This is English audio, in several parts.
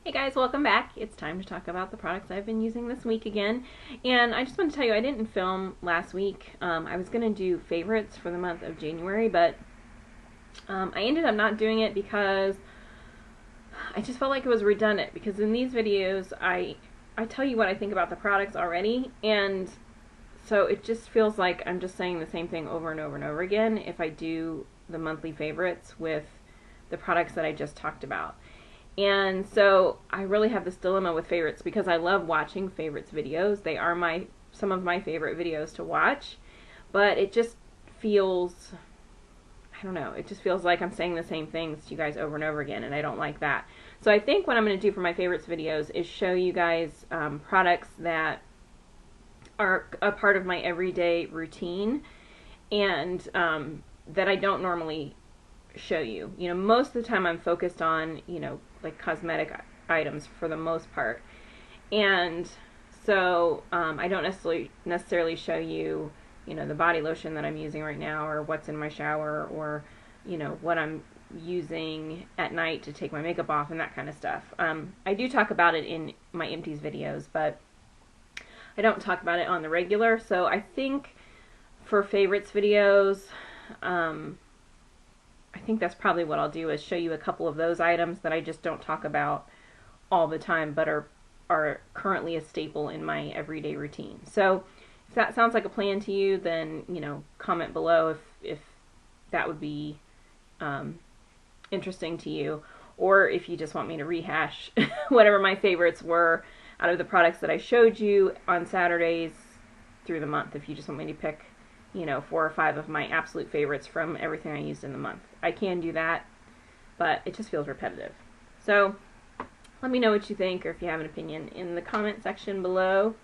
Hey guys, welcome back. It's time to talk about the products I've been using this week again. And I just want to tell you, I didn't film last week. I was going to do favorites for the month of January, but I ended up not doing it because I just felt like it was redundant. Because in these videos, I tell you what I think about the products already, and so it just feels like I'm just saying the same thing over and over and over again if I do the monthly favorites with the products that I just talked about. And so I really have this dilemma with favorites because I love watching favorites videos. They are some of my favorite videos to watch, but it just feels, I don't know, it just feels like I'm saying the same things to you guys over and over again, and I don't like that. So I think what I'm going to do for my favorites videos is show you guys products that are a part of my everyday routine and that I don't normally show you. You know, most of the time I'm focused on, like cosmetic items for the most part. And so I don't necessarily show you, the body lotion that I'm using right now, or what's in my shower, or, what I'm using at night to take my makeup off and that kind of stuff. I do talk about it in my empties videos, but I don't talk about it on the regular. So I think for favorites videos, I think that's probably what I'll do, is show you a couple of those items that I just don't talk about all the time, but are currently a staple in my everyday routine. So if that sounds like a plan to you, then, comment below if that would be interesting to you, or if you just want me to rehash whatever my favorites were out of the products that I showed you on Saturdays through the month. If you just want me to pick 4 or 5 of my absolute favorites from everything I used in the month, I can do that, but it just feels repetitive. So let me know what you think, or if you have an opinion, in the comment section below.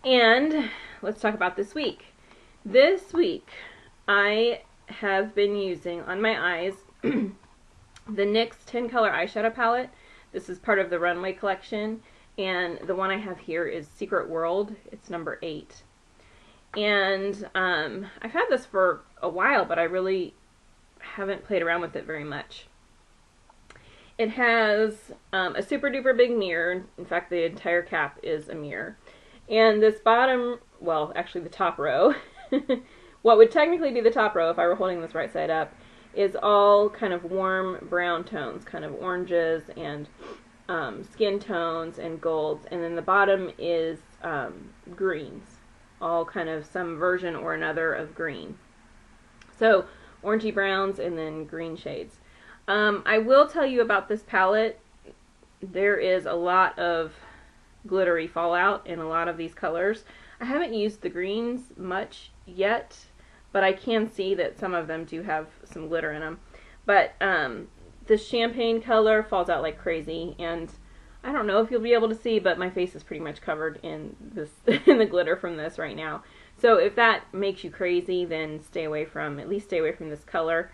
And let's talk about this week. This week I have been using on my eyes the NYX 10 color eyeshadow palette. This is part of the Runway collection, and the one I have here is Secret World. It's number 8. And I've had this for a while, but I really haven't played around with it very much. It has a super duper big mirror. In fact, the entire cap is a mirror. And this bottom, well, actually the top row, what would technically be the top row if I were holding this right side up, is all kind of warm brown tones, kind of oranges and skin tones and golds. And then the bottom is greens, all kind of some version or another of green. So orangey browns and then green shades. I will tell you about this palette. There is a lot of glittery fallout in a lot of these colors. I haven't used the greens much yet, but I can see that some of them do have some glitter in them. But the champagne color falls out like crazy, and I don't know if you'll be able to see, but my face is pretty much covered in this in the glitter from this right now. So if that makes you crazy, then at least stay away from this color.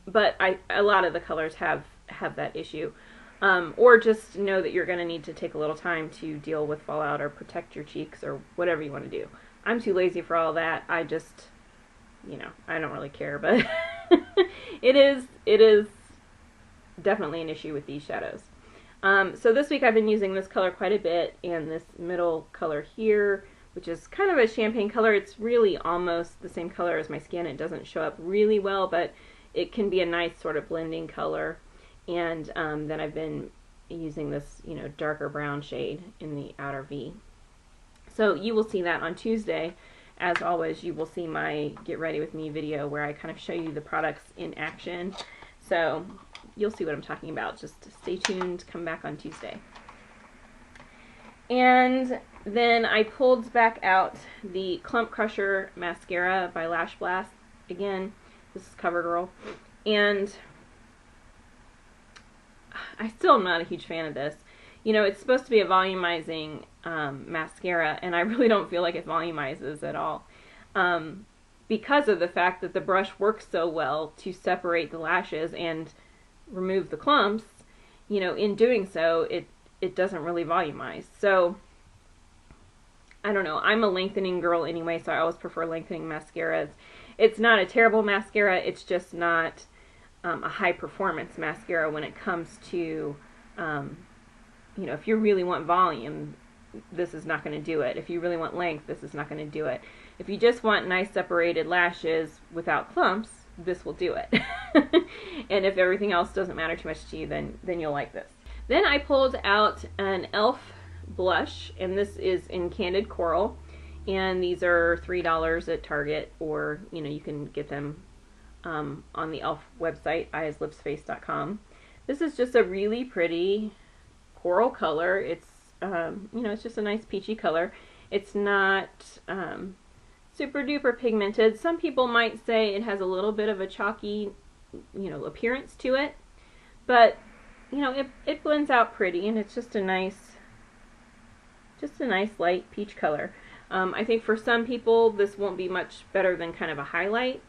But a lot of the colors have that issue. Or just know that you're going to need to take a little time to deal with fallout or protect your cheeks or whatever you want to do. I'm too lazy for all that. I just, I don't really care, but it is definitely an issue with these shadows. So this week I've been using this color quite a bit, and this middle color here, which is kind of a champagne color. It's really almost the same color as my skin. It doesn't show up really well, but it can be a nice sort of blending color. And then I've been using this, darker brown shade in the outer V. So you will see that on Tuesday. As always, you will see my Get Ready With Me video where I kind of show you the products in action. So you'll see what I'm talking about. Just stay tuned, come back on Tuesday. And then I pulled back out the Clump Crusher mascara by Lash Blast. Again, this is Covergirl. And I still am not a huge fan of this. It's supposed to be a volumizing mascara, and I really don't feel like it volumizes at all. Because of the fact that the brush works so well to separate the lashes and remove the clumps, in doing so, it doesn't really volumize. So, I don't know. I'm a lengthening girl anyway, so I always prefer lengthening mascaras. It's not a terrible mascara. It's just not a high performance mascara when it comes to, you know, if you really want volume, this is not going to do it. If you really want length, this is not going to do it. If you just want nice separated lashes without clumps, this will do it. And if everything else doesn't matter too much to you, then you'll like this. Then I pulled out an E.L.F. blush, and this is in Candid Coral, and these are $3 at Target, or you know, you can get them on the E.L.F. website, eyeslipsface.com. This is just a really pretty coral color. It's you know, it's just a nice peachy color. It's not super duper pigmented. Some people might say it has a little bit of a chalky, you know, appearance to it, but you know, it blends out pretty, and it's just a nice light peach color. I think for some people this won't be much better than kind of a highlight,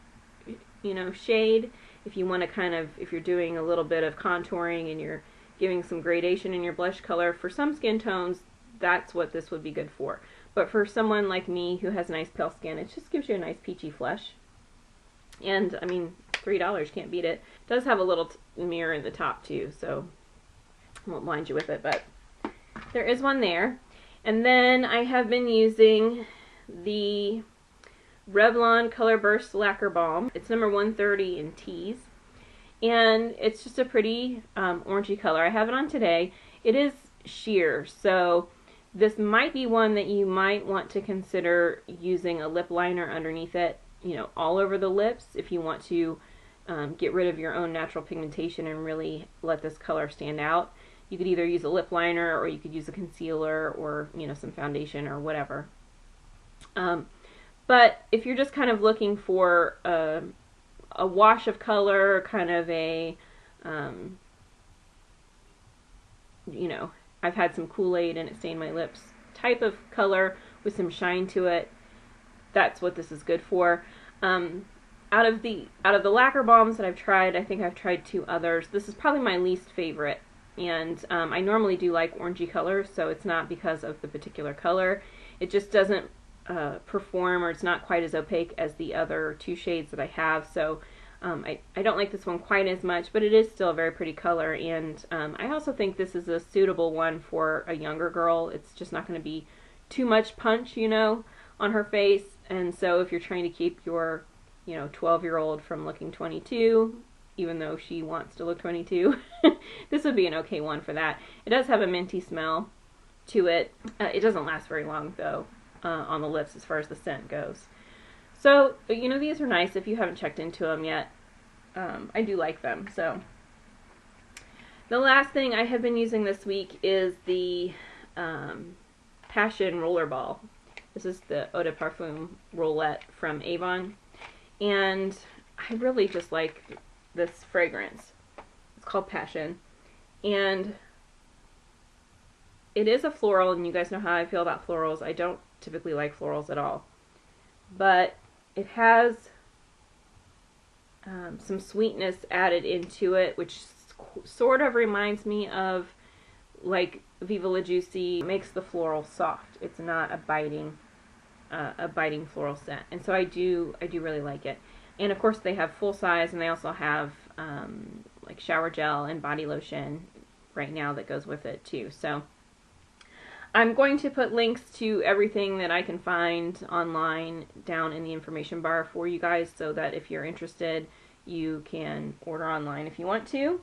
you know, shade. If you want to kind of, if you're doing a little bit of contouring and you're giving some gradation in your blush color, for some skin tones, that's what this would be good for. But for someone like me who has nice pale skin, it just gives you a nice peachy flush. And I mean, $3, can't beat it. It does have a little mirror in the top too, so I won't blind you with it, but there is one there. And then I have been using the Revlon Color Burst Lacquer Balm. It's number 130 in Tease, and it's just a pretty orangey color. I have it on today. It is sheer, so this might be one that you might want to consider using a lip liner underneath it, you know, all over the lips, if you want to get rid of your own natural pigmentation and really let this color stand out. You could either use a lip liner, or you could use a concealer, or you know, some foundation or whatever. But if you're just kind of looking for a wash of color, kind of a you know, I've had some Kool-Aid and it stained my lips type of color with some shine to it, that's what this is good for. Out of the lacquer balms that I've tried, I think I've tried 2 others. This is probably my least favorite. And I normally do like orangey colors, so it's not because of the particular color. It just doesn't perform, or it's not quite as opaque as the other 2 shades that I have. So I don't like this one quite as much, but it is still a very pretty color. And I also think this is a suitable one for a younger girl. It's just not going to be too much punch, you know, on her face. And so if you're trying to keep your, you know, 12-year-old from looking 22, even though she wants to look 22, this would be an okay one for that. It does have a minty smell to it. It doesn't last very long, though, on the lips as far as the scent goes. So, you know, these are nice if you haven't checked into them yet. I do like them. So, the last thing I have been using this week is the Passion Rollerball. This is the Eau de Parfum Roulette from Avon. And I really just like this fragrance. It's called Passion, and it is a floral, and you guys know how I feel about florals. I don't typically like florals at all, but it has some sweetness added into it, which sort of reminds me of like Viva La Juicy. Makes the floral soft. It's not a biting floral scent, and so I do really like it. And of course they have full size, and they also have like shower gel and body lotion right now that goes with it too. So I'm going to put links to everything that I can find online down in the information bar for you guys, so that if you're interested, you can order online if you want to.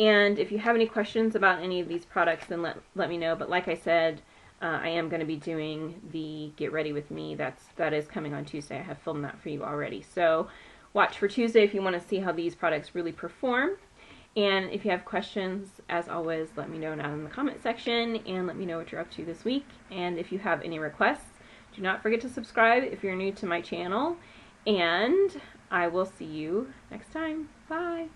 And if you have any questions about any of these products, then let me know. But like I said, I am going to be doing the Get Ready With Me. That is coming on Tuesday. I have filmed that for you already. So watch for Tuesday if you want to see how these products really perform. And if you have questions, as always, let me know down in the comment section, and let me know what you're up to this week. And if you have any requests, do not forget to subscribe if you're new to my channel. And I will see you next time. Bye!